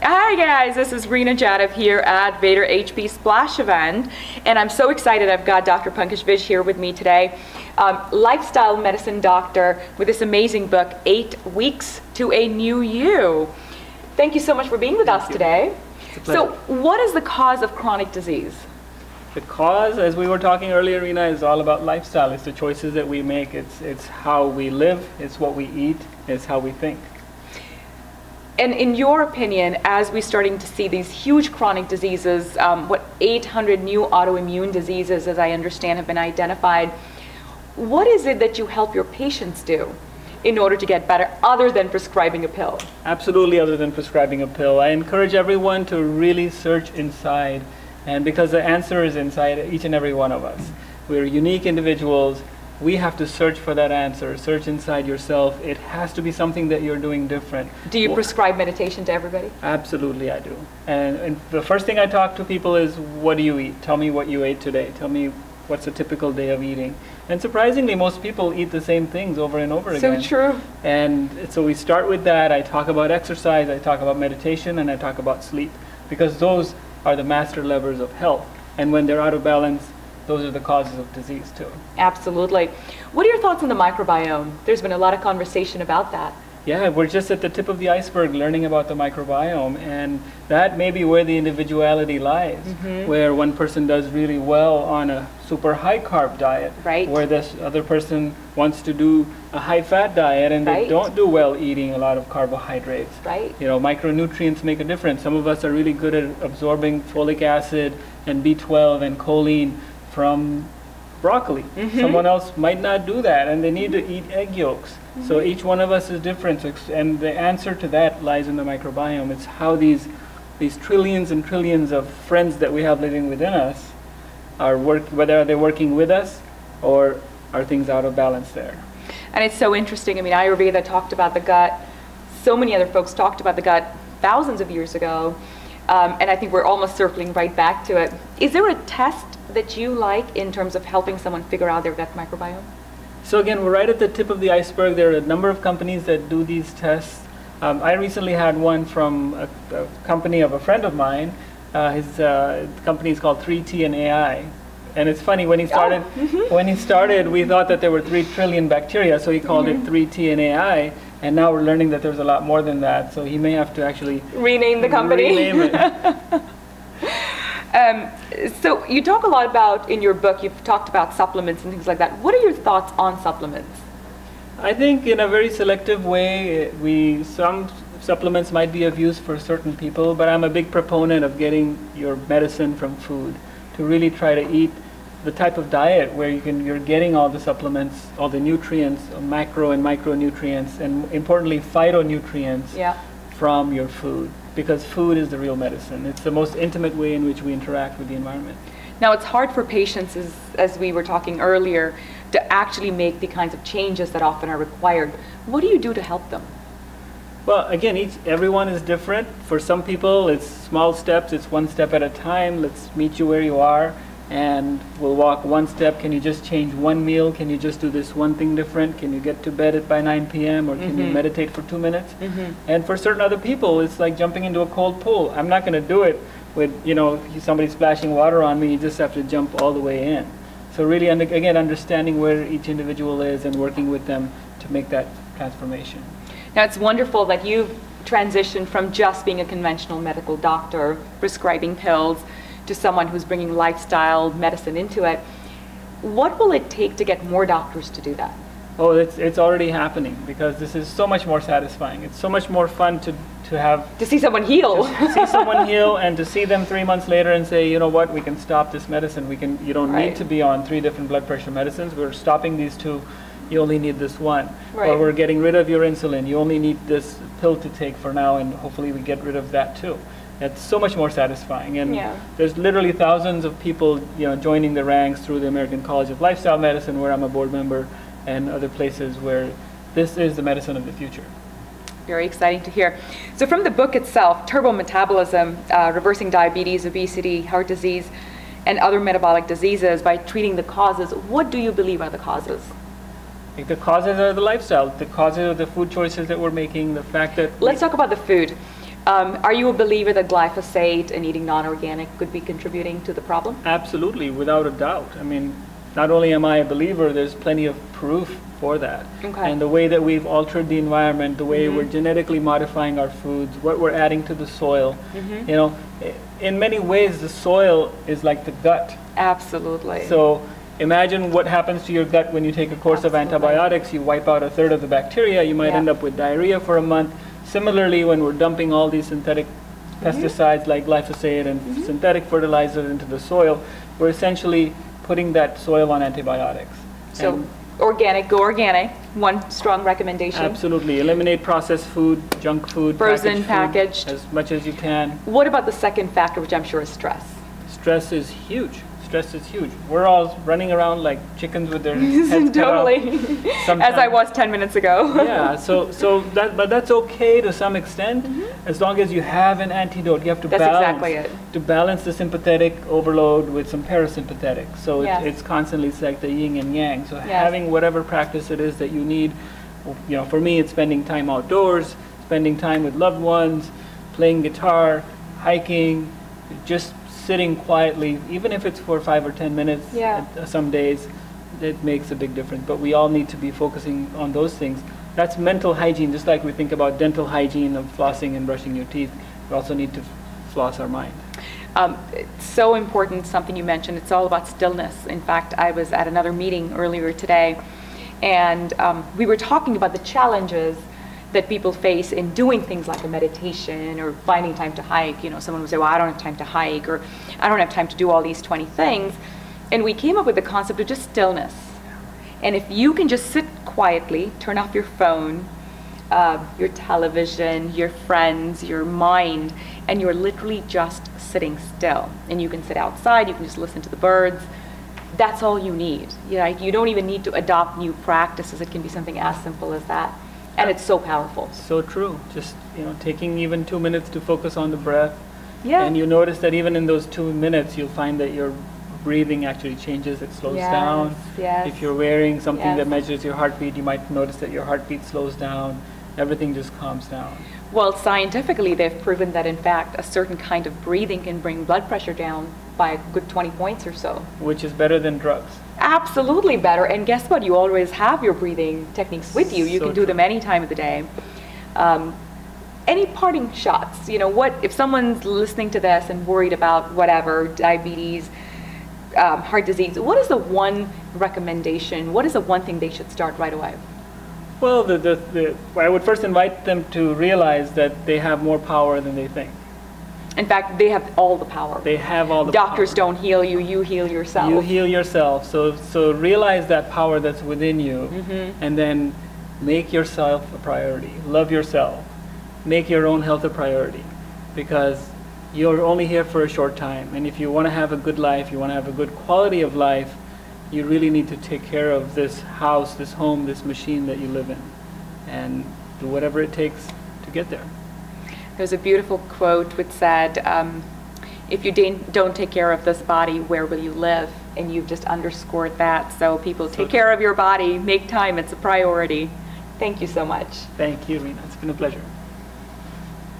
Hi guys, this is Reena Jadhav here at Vator HP Splash event, and I'm so excited I've got Dr. Pankaj Vij here with me today, lifestyle medicine doctor with this amazing book, 8 Weeks to a New You. Thank you so much for being with us today. So what is the cause of chronic disease? The cause, as we were talking earlier, Reena, is all about lifestyle. It's the choices that we make. It's how we live. It's what we eat. It's how we think. And in your opinion, as we're starting to see these huge chronic diseases, 800 new autoimmune diseases, as I understand, have been identified, what is it that you help your patients do in order to get better, other than prescribing a pill? Absolutely, other than prescribing a pill. I encourage everyone to really search inside, and because the answer is inside each and every one of us. We're unique individuals. We have to search for that answer, search inside yourself. It has to be something that you're doing different. Do you prescribe meditation to everybody? Absolutely, I do. And the first thing I talk to people is, what do you eat? Tell me what you ate today. Tell me what's a typical day of eating. And surprisingly, most people eat the same things over and over again. So true. And so we start with that. I talk about exercise, I talk about meditation, and I talk about sleep, because those are the master levers of health. And when they're out of balance, those are the causes of disease too. Absolutely. What are your thoughts on the microbiome? There's been a lot of conversation about that. Yeah, we're just at the tip of the iceberg learning about the microbiome, and that may be where the individuality lies, where one person does really well on a super high carb diet, where this other person wants to do a high fat diet and they don't do well eating a lot of carbohydrates. You know, micronutrients make a difference. Some of us are really good at absorbing folic acid and B12 and choline from broccoli. Someone else might not do that, and they need to eat egg yolks. So each one of us is different, and the answer to that lies in the microbiome. It's how these trillions and trillions of friends that we have living within us are whether they're working with us or are things out of balance there. And it's so interesting. I mean, Ayurveda talked about the gut. So many other folks talked about the gut thousands of years ago. And I think we're almost circling right back to it. Is there a test that you like in terms of helping someone figure out their gut microbiome? So again, we're right at the tip of the iceberg. There are a number of companies that do these tests. I recently had one from a company of a friend of mine. His company is called 3T and AI. And it's funny, when he started, we thought that there were 3 trillion bacteria, so he called it 3T and AI. And now we're learning that there's a lot more than that. So he may have to actually rename the company. Rename it. So you talk a lot about, in your book, you've talked about supplements and things like that. What are your thoughts on supplements? I think in a very selective way, some supplements might be of use for certain people, but I'm a big proponent of getting your medicine from food, to really try to eat the type of diet where you're getting all the supplements, all the nutrients, macro and micronutrients, and importantly phytonutrients from your food. Because food is the real medicine. It's the most intimate way in which we interact with the environment. Now, it's hard for patients, as we were talking earlier, to actually make the kinds of changes that often are required. What do you do to help them? Well, again, everyone is different. For some people, it's small steps. It's one step at a time. Let's meet you where you are, and we'll walk one step. Can you just change one meal? Can you just do this one thing different? Can you get to bed by 9 p.m. or can you meditate for 2 minutes? And for certain other people, it's like jumping into a cold pool. I'm not going to do it with, somebody splashing water on me. You just have to jump all the way in. So really, again, understanding where each individual is and working with them to make that transformation. Now, it's wonderful that you've transitioned from just being a conventional medical doctor prescribing pills to someone who's bringing lifestyle medicine into it. What will it take to get more doctors to do that? Oh, it's already happening, because this is so much more satisfying. It's so much more fun to see someone heal. To see someone heal, and to see them 3 months later and say, you know what, we can stop this medicine. You don't need to be on 3 different blood pressure medicines. We're stopping these 2. You only need this one. Or we're getting rid of your insulin. You only need this pill to take for now, and hopefully we get rid of that too. It's so much more satisfying, and there's literally thousands of people, joining the ranks through the American College of Lifestyle Medicine, where I'm a board member, and other places where this is the medicine of the future. Very exciting to hear. So from the book itself, Turbo Metabolism, Reversing Diabetes, Obesity, Heart Disease, and Other Metabolic Diseases by Treating the Causes, what do you believe are the causes? The causes are the lifestyle. The causes are the food choices that we're making, the fact that... Let's talk about the food. Are you a believer that glyphosate and eating non-organic could be contributing to the problem? Absolutely, without a doubt. I mean, not only am I a believer, there's plenty of proof for that. Okay. And the way that we've altered the environment, the way we're genetically modifying our foods, what we're adding to the soil, you know, in many ways the soil is like the gut. Absolutely. So imagine what happens to your gut when you take a course of antibiotics. You wipe out a third of the bacteria. You might end up with diarrhea for a month. Similarly, when we're dumping all these synthetic pesticides like glyphosate and synthetic fertilizers into the soil, we're essentially putting that soil on antibiotics. So and organic, go organic. One strong recommendation. Absolutely. Eliminate processed food, junk food, frozen, packaged, as much as you can. What about the second factor, which I'm sure is stress? Stress is huge. Stress is huge. We're all running around like chickens with their heads totally. As I was 10 minutes ago. Yeah, but that's okay to some extent, as long as you have an antidote. You have to balance the sympathetic overload with some parasympathetic. So it's constantly, it's like the yin and yang. So having whatever practice it is that you need, you know, for me it's spending time outdoors, spending time with loved ones, playing guitar, hiking, just sitting quietly, even if it's for 5 or 10 minutes some days, it makes a big difference. But we all need to be focusing on those things. That's mental hygiene, just like we think about dental hygiene of flossing and brushing your teeth. We also need to floss our mind. It's so important, something you mentioned, it's all about stillness. In fact, I was at another meeting earlier today, and we were talking about the challenges that people face in doing things like a meditation or finding time to hike. You know, someone would say, well, I don't have time to hike, or I don't have time to do all these 20 things. And we came up with the concept of just stillness. And if you can just sit quietly, turn off your phone, your television, your friends, your mind, and you're literally just sitting still. And you can sit outside, you can just listen to the birds. That's all you need. You don't even need to adopt new practices. It can be something as simple as that. And it's so powerful. So true. Just, you know, taking even 2 minutes to focus on the breath. Yeah. And you notice that even in those 2 minutes, you'll find that your breathing actually changes. It slows down. Yes. If you're wearing something that measures your heartbeat, you might notice that your heartbeat slows down. Everything just calms down. Well, scientifically, they've proven that, in fact, a certain kind of breathing can bring blood pressure down by a good 20 points or so. Which is better than drugs. Absolutely better. And guess what? You always have your breathing techniques with you. You can do them any time of the day. Any parting shots? You know, what if someone's listening to this and worried about whatever, diabetes, heart disease, what is the one recommendation? What is the one thing they should start right away? Well, I would first invite them to realize that they have more power than they think. In fact, they have all the power. They have all the power. Doctors don't heal you, you heal yourself. You heal yourself. So realize that power that's within you, and then make yourself a priority. Love yourself. Make your own health a priority, because you're only here for a short time. And if you want to have a good life, you want to have a good quality of life, you really need to take care of this house, this home, this machine that you live in, and do whatever it takes to get there. There's a beautiful quote which said, if you don't take care of this body, where will you live? And you've just underscored that. So people, take care of your body, make time, it's a priority. Thank you so much. Thank you, Reena. It's been a pleasure.